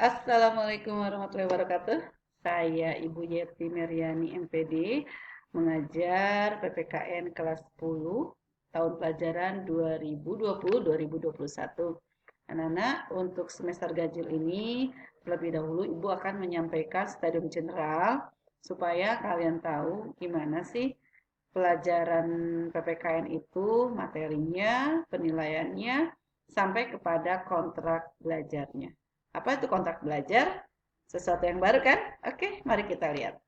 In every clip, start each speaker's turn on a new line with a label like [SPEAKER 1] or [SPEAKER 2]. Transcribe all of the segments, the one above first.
[SPEAKER 1] Assalamualaikum warahmatullahi wabarakatuh. Saya Ibu Yeti Meriani MPD, mengajar PPKN kelas 10 tahun pelajaran 2020-2021. Anak-anak, untuk semester ganjil ini terlebih dahulu Ibu akan menyampaikan stadium general supaya kalian tahu gimana sih pelajaran PPKN itu, materinya, penilaiannya, sampai kepada kontrak belajarnya. Apa itu kontrak belajar? Sesuatu yang baru kan? Oke, mari kita lihat.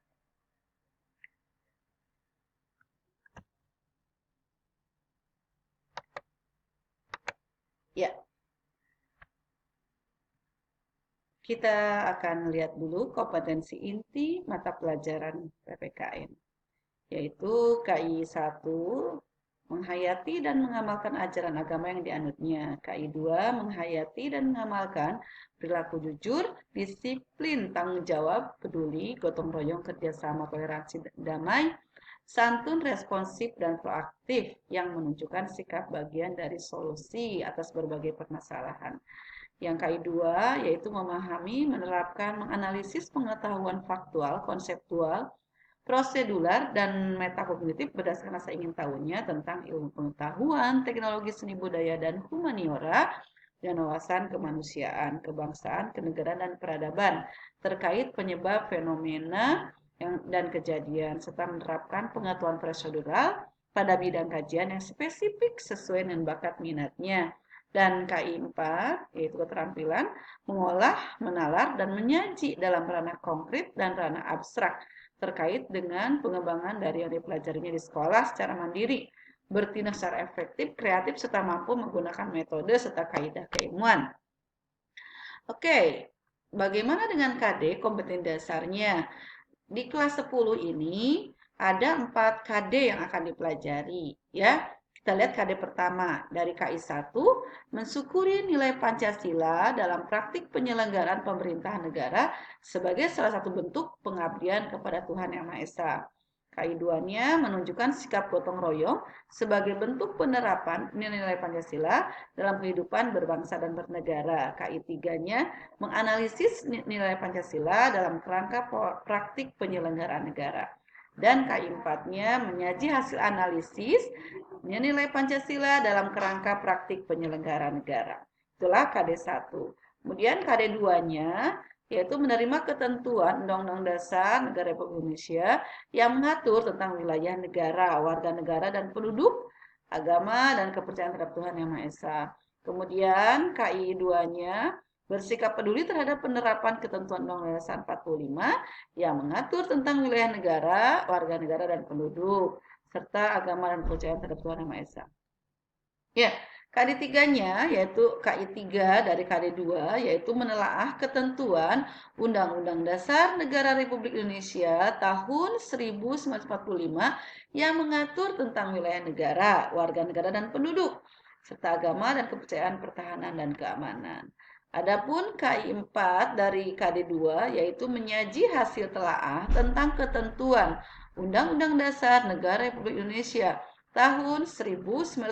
[SPEAKER 1] Ya, kita akan lihat dulu kompetensi inti mata pelajaran PPKN, yaitu KI 1, menghayati dan mengamalkan ajaran agama yang dianutnya. KI 2, menghayati dan mengamalkan perilaku jujur, disiplin, tanggung jawab, peduli, gotong royong, kerjasama, toleransi, damai, santun, responsif, dan proaktif yang menunjukkan sikap bagian dari solusi atas berbagai permasalahan. Yang KI 2 yaitu memahami, menerapkan, menganalisis pengetahuan faktual, konseptual, prosedural, dan metakognitif berdasarkan rasa ingin tahunya tentang ilmu pengetahuan, teknologi seni budaya dan humaniora, dan wawasan kemanusiaan, kebangsaan, kenegaraan, dan peradaban terkait penyebab fenomena dan kejadian, serta menerapkan pengetahuan prosedural pada bidang kajian yang spesifik sesuai dengan bakat minatnya. Dan KI 4, yaitu keterampilan mengolah, menalar, dan menyaji dalam ranah konkret dan ranah abstrak terkait dengan pengembangan dari yang dipelajarinya di sekolah secara mandiri, bertindak secara efektif, kreatif, serta mampu menggunakan metode serta kaidah keilmuan. Oke, bagaimana dengan KD, kompeten dasarnya? Di kelas 10 ini ada 4 KD yang akan dipelajari, ya. Kita lihat KD pertama dari KI 1, mensyukuri nilai Pancasila dalam praktik penyelenggaraan pemerintahan negara sebagai salah satu bentuk pengabdian kepada Tuhan Yang Maha Esa. KI 2-nya menunjukkan sikap gotong royong sebagai bentuk penerapan nilai-nilai Pancasila dalam kehidupan berbangsa dan bernegara. KI 3-nya menganalisis nilai Pancasila dalam kerangka praktik penyelenggaraan negara. Dan KI 4-nya menyaji hasil analisis nilai Pancasila dalam kerangka praktik penyelenggaraan negara. Itulah KD 1. Kemudian KD 2-nya yaitu menerima ketentuan Undang-Undang Dasar Negara Republik Indonesia yang mengatur tentang wilayah negara, warga negara, dan penduduk, agama, dan kepercayaan terhadap Tuhan Yang Maha Esa. Kemudian KI 2-nya bersikap peduli terhadap penerapan ketentuan Undang-Undang Dasar 45 yang mengatur tentang wilayah negara, warga negara, dan penduduk, serta agama dan kepercayaan terhadap Tuhan Yang Maha Esa. Ya, KD 3-nya yaitu KI 3 dari KD 2 yaitu menelaah ketentuan Undang-Undang Dasar Negara Republik Indonesia tahun 1945 yang mengatur tentang wilayah negara, warga negara, dan penduduk, serta agama dan kepercayaan, pertahanan, dan keamanan. Adapun KI 4 dari KD 2 yaitu menyaji hasil telaah tentang ketentuan Undang-Undang Dasar Negara Republik Indonesia tahun 1945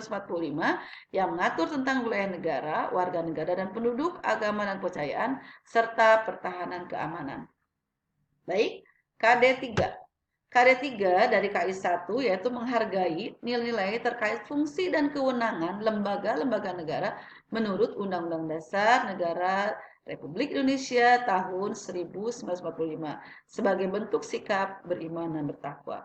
[SPEAKER 1] yang mengatur tentang wilayah negara, warga negara, dan penduduk, agama dan kepercayaan, serta pertahanan keamanan. Baik, KD 3. KD 3 dari KI 1 yaitu menghargai nilai-nilai terkait fungsi dan kewenangan lembaga-lembaga negara menurut Undang-Undang Dasar Negara Republik Indonesia tahun 1945 sebagai bentuk sikap beriman dan bertakwa.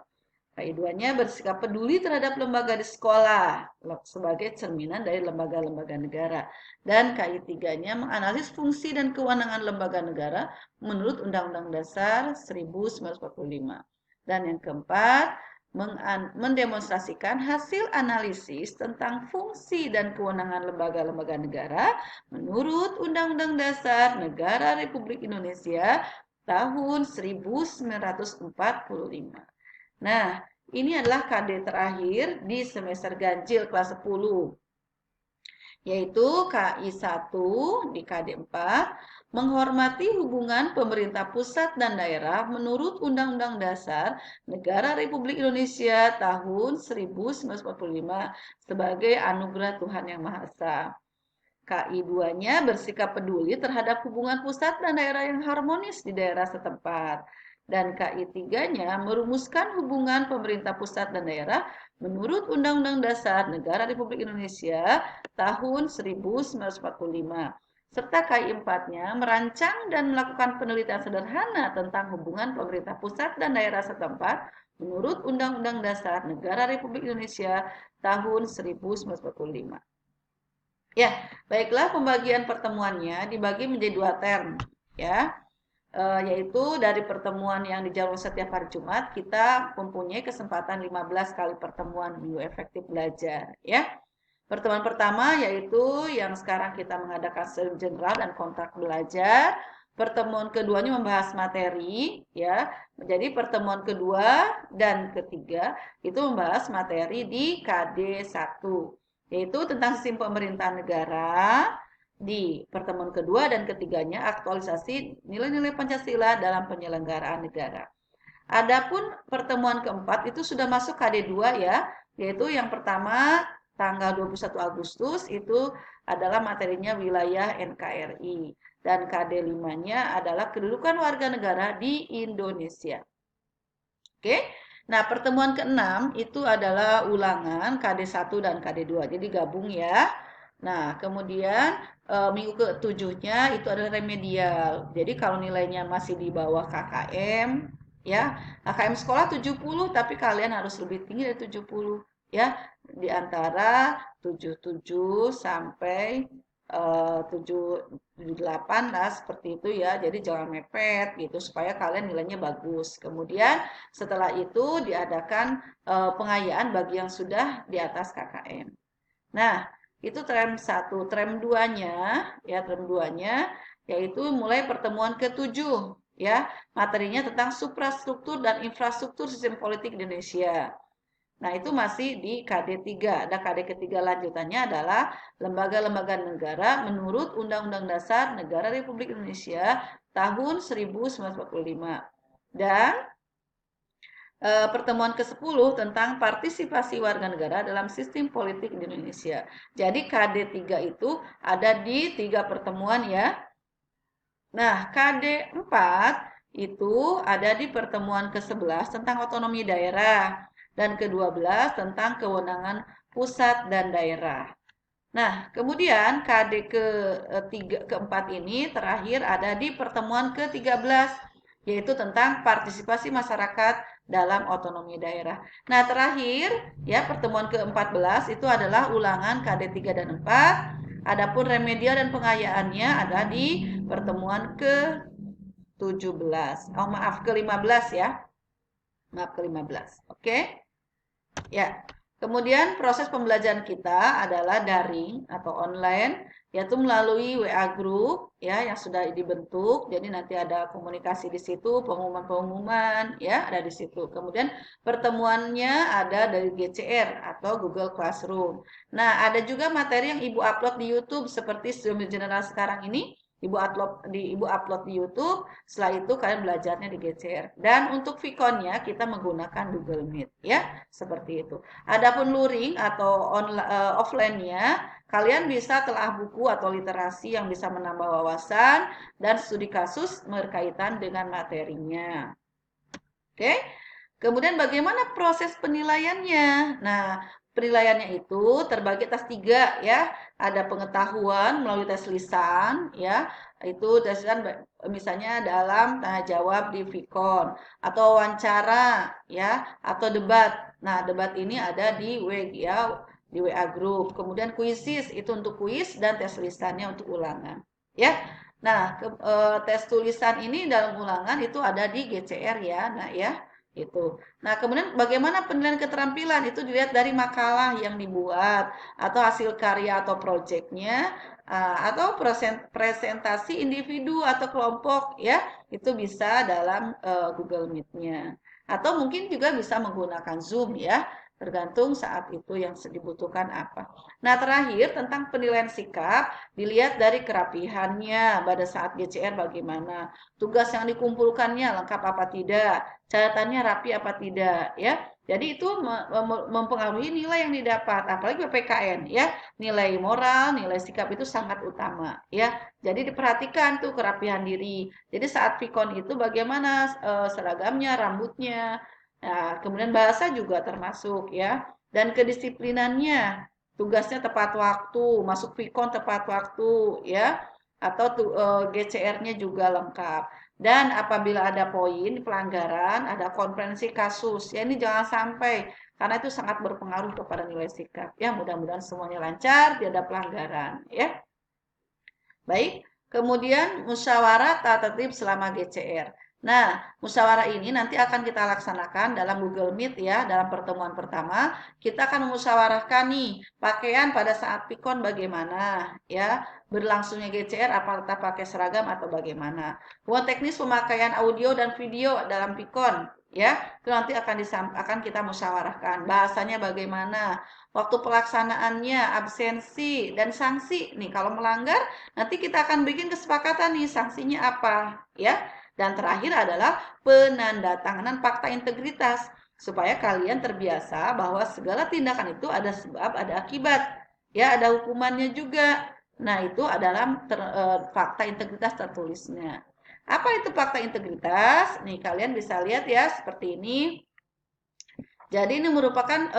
[SPEAKER 1] KI 2-nya bersikap peduli terhadap lembaga di sekolah sebagai cerminan dari lembaga-lembaga negara. Dan KI 3-nya menganalisis fungsi dan kewenangan lembaga negara menurut Undang-Undang Dasar 1945. Dan yang keempat, mendemonstrasikan hasil analisis tentang fungsi dan kewenangan lembaga-lembaga negara menurut Undang-Undang Dasar Negara Republik Indonesia tahun 1945. Nah, ini adalah KD terakhir di semester ganjil kelas 10, yaitu KI 1 di KD 4, menghormati hubungan pemerintah pusat dan daerah menurut Undang-Undang Dasar Negara Republik Indonesia tahun 1945 sebagai anugerah Tuhan Yang Maha Esa. KI 2-nya bersikap peduli terhadap hubungan pusat dan daerah yang harmonis di daerah setempat. Dan KI 3-nya merumuskan hubungan pemerintah pusat dan daerah menurut Undang-Undang Dasar Negara Republik Indonesia tahun 1945. Serta KI 4-nya merancang dan melakukan penelitian sederhana tentang hubungan pemerintah pusat dan daerah setempat menurut Undang-Undang Dasar Negara Republik Indonesia tahun 1945. Ya, baiklah pembagian pertemuannya dibagi menjadi 2 term, ya, yaitu dari pertemuan yang dijadwalkan setiap hari Jumat, kita mempunyai kesempatan 15 kali pertemuan minggu efektif belajar, ya. Pertemuan pertama yaitu yang sekarang kita mengadakan secara general dan kontrak belajar. Pertemuan keduanya membahas materi, ya. Jadi pertemuan kedua dan ketiga itu membahas materi di KD 1, yaitu tentang sistem pemerintahan negara. Di pertemuan kedua dan ketiganya aktualisasi nilai-nilai Pancasila dalam penyelenggaraan negara. Adapun pertemuan keempat itu sudah masuk KD 2 ya, yaitu yang pertama tanggal 21 Agustus itu adalah materinya wilayah NKRI dan KD 5-nya adalah kedudukan warga negara di Indonesia. Oke. Nah, pertemuan ke-6 itu adalah ulangan KD 1 dan KD 2. Jadi gabung ya. Nah, kemudian minggu ke-7-nya itu adalah remedial. Jadi kalau nilainya masih di bawah KKM, ya, KKM sekolah 70, tapi kalian harus lebih tinggi dari 70, ya. Di antara 77 sampai 78 lah seperti itu ya. Jadi jangan mepet gitu supaya kalian nilainya bagus. Kemudian setelah itu diadakan pengayaan bagi yang sudah di atas KKM. Nah, itu term 1. Term 2-nya, ya term 2-nya yaitu mulai pertemuan ke-7 ya. Materinya tentang suprastruktur dan infrastruktur sistem politik Indonesia. Nah, itu masih di KD 3. Ada KD ketiga lanjutannya adalah lembaga-lembaga negara menurut Undang-Undang Dasar Negara Republik Indonesia tahun 1945. Dan pertemuan ke-10 tentang partisipasi warga negara dalam sistem politik di Indonesia. Jadi KD 3 itu ada di 3 pertemuan ya. Nah, KD 4 itu ada di pertemuan ke-11 tentang otonomi daerah dan ke-12 tentang kewenangan pusat dan daerah. Nah, kemudian KD keempat ini terakhir ada di pertemuan ke-13, yaitu tentang partisipasi masyarakat dalam otonomi daerah. Nah, terakhir ya pertemuan ke-14 itu adalah ulangan KD 3 dan 4. Adapun remedial dan pengayaannya ada di pertemuan ke-17. Oh, maaf, ke-15 ya. Maaf, ke-15. Oke? Ya, kemudian proses pembelajaran kita adalah daring atau online, yaitu melalui WA group ya yang sudah dibentuk. Jadi nanti ada komunikasi di situ, pengumuman-pengumuman ya ada di situ. Kemudian pertemuannya ada dari GCR atau Google Classroom. Nah, ada juga materi yang Ibu upload di YouTube seperti Student General sekarang ini. Ibu upload di YouTube. Setelah itu kalian belajarnya di GCR. Dan untuk Vkonnya kita menggunakan Google Meet ya, seperti itu. Adapun luring atau offline-nya kalian bisa telah buku atau literasi yang bisa menambah wawasan dan studi kasus berkaitan dengan materinya. Oke. Kemudian bagaimana proses penilaiannya? Nah, penilaiannya itu terbagi atas 3 ya. Ada pengetahuan melalui tes lisan ya. Itu tes lisan misalnya dalam tanya jawab di Vkon atau wawancara ya atau debat. Nah, debat ini ada di di WA group. Kemudian kuisis itu untuk kuis dan tes lisannya untuk ulangan ya. Nah, tes tulisan ini dalam ulangan itu ada di GCR ya. Nah, ya itu. Nah, kemudian bagaimana penilaian keterampilan itu dilihat dari makalah yang dibuat atau hasil karya atau proyeknya atau presentasi individu atau kelompok ya. Itu bisa dalam Google Meet-nya. Atau mungkin juga bisa menggunakan Zoom ya. Tergantung saat itu yang dibutuhkan apa. Nah, terakhir tentang penilaian sikap dilihat dari kerapihannya pada saat GCR bagaimana. Tugas yang dikumpulkannya lengkap apa tidak, catatannya rapi apa tidak ya. Jadi itu mempengaruhi nilai yang didapat, apalagi PPKN ya. Nilai moral, nilai sikap itu sangat utama ya. Jadi diperhatikan tuh kerapihan diri. Jadi saat Vikon itu bagaimana seragamnya, rambutnya, nah, kemudian bahasa juga termasuk ya. Dan kedisiplinannya, tugasnya tepat waktu, masuk Vikon tepat waktu ya. Atau GCR-nya juga lengkap. Dan apabila ada poin pelanggaran, ada konferensi kasus. Ya ini jangan sampai karena itu sangat berpengaruh kepada nilai sikap. Ya mudah-mudahan semuanya lancar, tidak ada pelanggaran. Ya baik. Kemudian musyawarah tata tertib selama GCR. Nah, musyawarah ini nanti akan kita laksanakan dalam Google Meet ya, dalam pertemuan pertama. Kita akan memusyawarahkan nih, pakaian pada saat pikon bagaimana ya, berlangsungnya GCR apa tetap pakai seragam atau bagaimana. Kemudian teknis pemakaian audio dan video dalam pikon ya, itu nanti akan kita musyawarahkan. Bahasanya bagaimana, waktu pelaksanaannya, absensi dan sanksi. Nih, kalau melanggar nanti kita akan bikin kesepakatan nih sanksinya apa, ya. Dan terakhir adalah penandatanganan fakta integritas supaya kalian terbiasa bahwa segala tindakan itu ada sebab, ada akibat, ya, ada hukumannya juga. Nah, itu adalah fakta integritas tertulisnya. Apa itu fakta integritas? Nih, kalian bisa lihat ya seperti ini. Jadi ini merupakan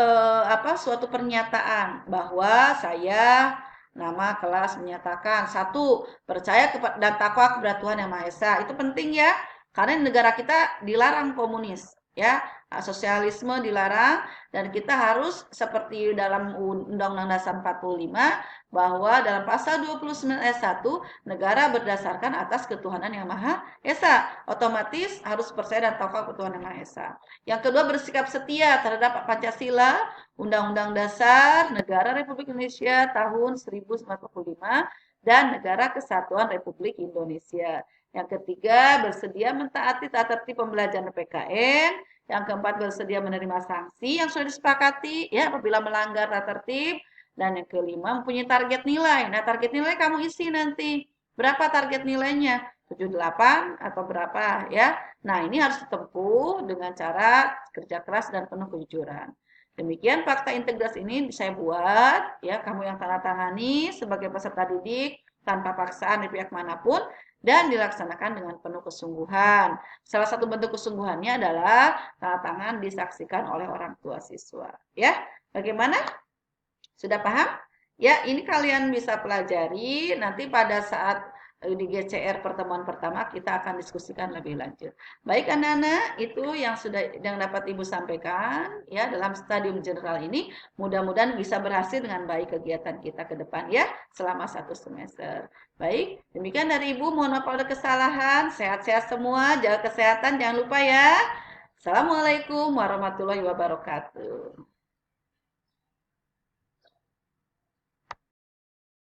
[SPEAKER 1] suatu pernyataan bahwa saya nama kelas menyatakan satu percaya dan takwa kepada Tuhan Yang Maha Esa. Itu penting ya, karena di negara kita dilarang komunis, ya sosialisme dilarang dan kita harus seperti dalam Undang-Undang Dasar 45 bahwa dalam pasal 29 ayat 1 negara berdasarkan atas ketuhanan Yang Maha Esa. Otomatis harus percaya dan takwa kepada Tuhan Yang Maha Esa. Yang kedua bersikap setia terhadap Pancasila, Undang-Undang Dasar Negara Republik Indonesia tahun 1945 dan Negara Kesatuan Republik Indonesia. Yang ketiga bersedia mentaati tata tertib pembelajaran PKN. Yang keempat bersedia menerima sanksi yang sudah disepakati ya apabila melanggar tata tertib. Dan yang kelima mempunyai target nilai. Nah target nilai kamu isi nanti. Berapa target nilainya? 78 atau berapa ya. Nah, ini harus ditempuh dengan cara kerja keras dan penuh kejujuran. Demikian fakta integritas ini saya buat, ya kamu yang tanda tangani sebagai peserta didik tanpa paksaan dari pihak manapun dan dilaksanakan dengan penuh kesungguhan. Salah satu bentuk kesungguhannya adalah tanda tangan disaksikan oleh orang tua siswa. Ya, bagaimana? Sudah paham? Ya, ini kalian bisa pelajari nanti pada saat di GCR pertemuan pertama kita akan diskusikan lebih lanjut. Baik anak-anak, itu yang dapat Ibu sampaikan ya dalam stadium general ini. Mudah-mudahan bisa berhasil dengan baik kegiatan kita ke depan ya selama 1 semester. Baik, demikian dari Ibu. Mohon maaf ada kesalahan. Sehat-sehat semua, jaga kesehatan jangan lupa ya. Assalamualaikum warahmatullahi wabarakatuh.